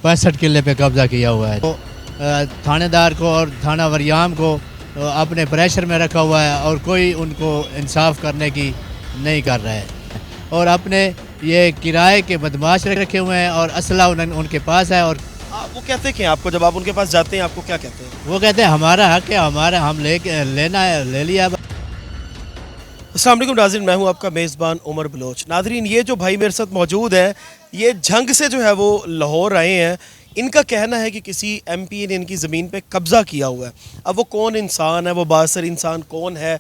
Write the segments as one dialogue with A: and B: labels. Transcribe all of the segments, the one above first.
A: 65 किले पे कब्ज़ा किया हुआ है। तो थानेदार को और थाना वरियाम को अपने प्रेशर में रखा हुआ है और कोई उनको इंसाफ करने की नहीं कर रहा है और अपने ये किराए के बदमाश रखे हुए हैं और असला उनके पास है। और
B: वो कहते क्या आपको जब आप उनके पास जाते हैं, आपको क्या कहते हैं?
A: वो कहते हैं हमारा हक है, हमारा हम लेना है, ले लिया।
B: अस्सलाम वालेकुम नाज़रीन, मैं हूं आपका मेज़बान उमर बलोच। नाज़रीन, ये जो भाई मेरे साथ मौजूद है, ये झंग से जो है वो लाहौर आए हैं। इनका कहना है कि किसी एमपी ने इनकी ज़मीन पे कब्ज़ा किया हुआ है। अब वो कौन इंसान है, वो बासर इंसान कौन है,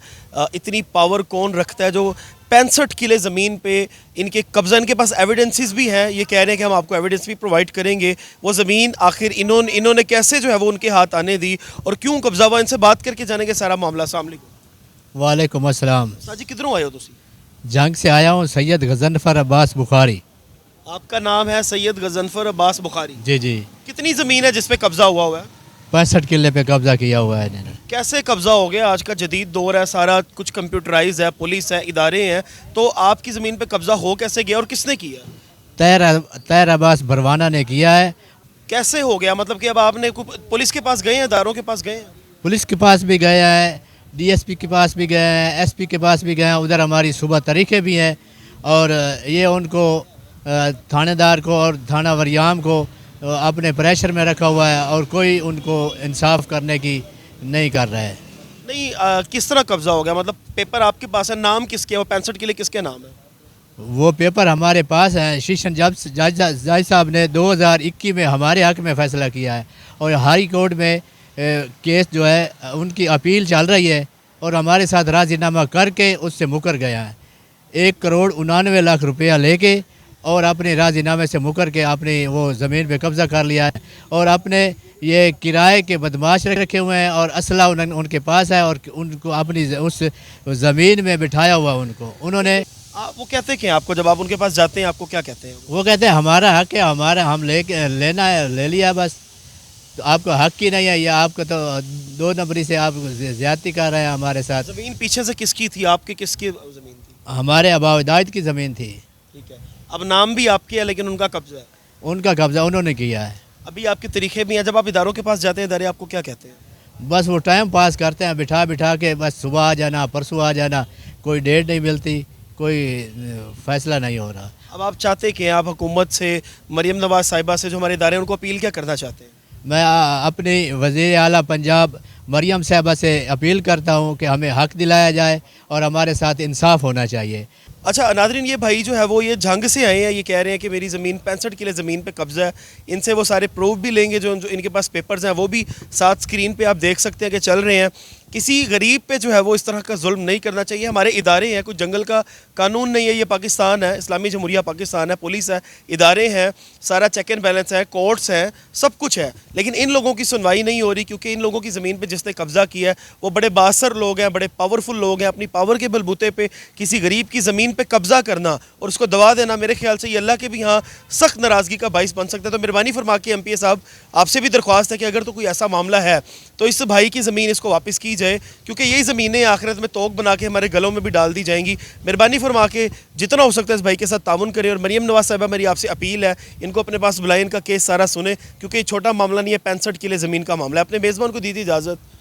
B: इतनी पावर कौन रखता है जो 65 किले ज़मीन पे इनके कब्ज़ा, इनके पास एविडेंसेस भी हैं। ये कह रहे हैं कि हम आपको एविडेंस भी प्रोवाइड करेंगे। वो ज़मीन आखिर इन्होंने कैसे जो है वो उनके हाथ आने दी और क्यों कब्ज़ा हुआ, इनसे बात करके जानेंगे सारा मामला। अस्सलाम वालेकुम।
A: वालेकुम अस्सलाम।
B: जी, किधरों आए हो तुसी?
A: जंग से आया हूँ, सैयद गजनफर अब्बास बुखारी।
B: आपका नाम है सैयद गजनफर अब्बास बुखारी?
A: जी जी।
B: कितनी ज़मीन है जिस पे कब्ज़ा हुआ है?
A: 65 किले पे कब्ज़ा किया हुआ है इन्होंने।
B: कैसे कब्ज़ा हो गया? आज का जदीद दौर है, सारा कुछ कंप्यूटराइज है, पुलिस है, इदारे हैं, तो आपकी ज़मीन पे कब्ज़ा हो कैसे गया और किसने किया?
A: तैर अब्बास भरवाना ने किया है।
B: कैसे हो गया? मतलब कि अब आपने पुलिस के पास गए हैं, इदारों के पास गए हैं?
A: पुलिस के पास भी गए हैं, डीएसपी के पास भी गए हैं, एसपी के पास भी गए हैं। उधर हमारी सुबह तरीक़े भी हैं और ये उनको थानेदार को और थाना वरियाम को अपने प्रेशर में रखा हुआ है और कोई उनको इंसाफ करने की नहीं कर रहा है।
B: नहीं, किस तरह कब्ज़ा हो गया? मतलब पेपर आपके पास है, नाम किसके है? वो 65 किले किसके नाम है?
A: वो पेपर हमारे पास हैं। शीशन जज साहब ने 2021 में हमारे हक़ में फ़ैसला किया है और हाई कोर्ट में केस जो है उनकी अपील चल रही है और हमारे साथ राज़ीनामा करके उससे मुकर गया है। 1,99,00,000 रुपया लेके और अपने राज़ीनामे से मुकर के अपनी वो ज़मीन पे कब्ज़ा कर लिया है और अपने ये किराए के बदमाश रखे हुए हैं और असला उनके पास है और उनको अपनी उस ज़मीन में बिठाया हुआ उनको उन्होंने।
B: वो कहते क्या आपको जब आप उनके पास जाते हैं, आपको क्या कहते हैं?
A: वो कहते हैं हमारा हक है, हमारा हम लेना है, ले लिया बस। तो आपको हक ही नहीं है, या आपको तो 2 नंबरी से आप ज़्यादती कर रहे हैं हमारे साथ।
B: ज़मीन पीछे से किसकी थी? आपकी किसकी ज़मीन थी?
A: हमारे अबा हिदायत की ज़मीन थी।
B: ठीक है, अब नाम भी आपके है लेकिन उनका कब्ज़ा है?
A: उनका कब्ज़ा उन्होंने किया है।
B: अभी आपके तरीक़े भी हैं, जब आप इदारों के पास जाते हैं, इदारे आपको क्या कहते हैं?
A: बस वो टाइम पास करते हैं, बिठा के बस सुबह आ जाना, परसों आ जाना, कोई डेट नहीं मिलती, कोई फ़ैसला नहीं हो रहा।
B: अब आप चाहते कि आप हुकूमत से, मरियम नवाज़ साहिबा से, जो हमारे इदारे हैं, उनको अपील क्या करना चाहते हैं?
A: मैं अपनी वज़ीर आला पंजाब मरियम साहिबा से अपील करता हूँ कि हमें हक़ दिलाया जाए और हमारे साथ इंसाफ होना चाहिए।
B: अच्छा नाज़रीन, ये भाई जो है वो ये झंग से आए हैं। ये कह रहे हैं कि मेरी ज़मीन 65 किले ज़मीन पे कब्ज़ा है। इनसे वो सारे प्रूफ भी लेंगे, जो इनके पास पेपर्स हैं वो भी साथ स्क्रीन पे आप देख सकते हैं कि चल रहे हैं। किसी गरीब पे जो है वो इस तरह का जुल्म नहीं करना चाहिए। हमारे इदारे हैं, कुछ जंगल का कानून नहीं है, ये पाकिस्तान है, इस्लामी जमहूरिया पाकिस्तान है, पुलिस है, इदारे हैं, सारा चेक एंड बैलेंस है, कोर्ट्स हैं, सब कुछ है। लेकिन इन लोगों की सुनवाई नहीं हो रही क्योंकि इन लोगों की ज़मीन पे जिसने कब्ज़ा किया है वो बड़े बासर लोग हैं, बड़े पावरफुल लोग हैं। अपनी पावर के बलबूते पे किसी गरीब की ज़मीन पे कब्ज़ा करना और उसको दबा देना, मेरे ख्याल से ये अल्लाह के भी यहाँ सख्त नाराज़गी का बाइस बन सकता है। तो मेहरबानी फरमा के एमपी साहब, आपसे भी दरख्वास्त है कि अगर तो कोई ऐसा मामला है तो इस भाई की ज़मीन इसको वापस की जाए, क्योंकि यही ज़मीनें आखिरत में तोक बना के हमारे गलों में भी डाल दी जाएंगी। मेहरबानी फरमा के जितना हो सकता है इस भाई के साथ ताउन करें। और मरियम नवाज़ साहिबा, मेरी आपसे अपील है, इनको अपने पास बुलाएं, इनका केस सारा सुने, क्योंकि छोटा मामला नहीं है, 65 किले ज़मीन का मामला है। अपने मेज़बान को दी थी इजाज़त।